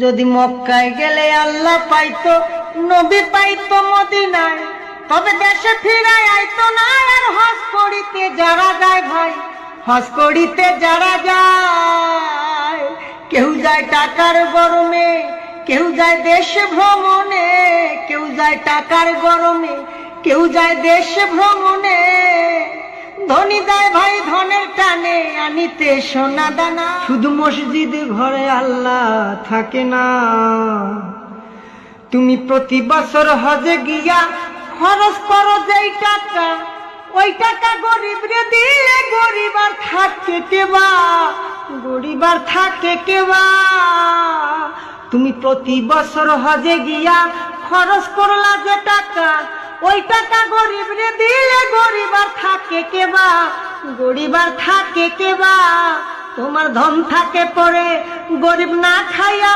যদি মক্কায় গেলে আল্লাহ পাইতো, নবী পাইতো মদিনায়, তবে দেশে ফিরায় আইতো না। আর হজ করিতে যারা যায় ভাই, হজ করিতে যারা যায়, কেউ যায় টাকার গরমে, কেউ যায় দেশ ভ্রমণে, কেউ যায় টাকার গরমে, কেউ যায় দেশ ভ্রমণে। ধনী যায় ভাই ধনের টানে আনিতে সোনা দানা। শুধু মসজিদ ঘরে আল্লাহ থাকে না। তুমি প্রতি বছর হজে গিয়া খরচ করো যেই টাকা, ওই টাকা গরিব রে দিলে গরিব আর থাকে কেবা, গরিব আর থাকে কেবা। তুমি প্রতি বছর হজে গিয়া খরচ করলা যে টাকা, ওই টাকা গরিব রে দিলে গরিব আর থাকে কেবা, গরিব আর থাকে কেবা। তোমার ধন থাকে পরে গরিব না খাইয়া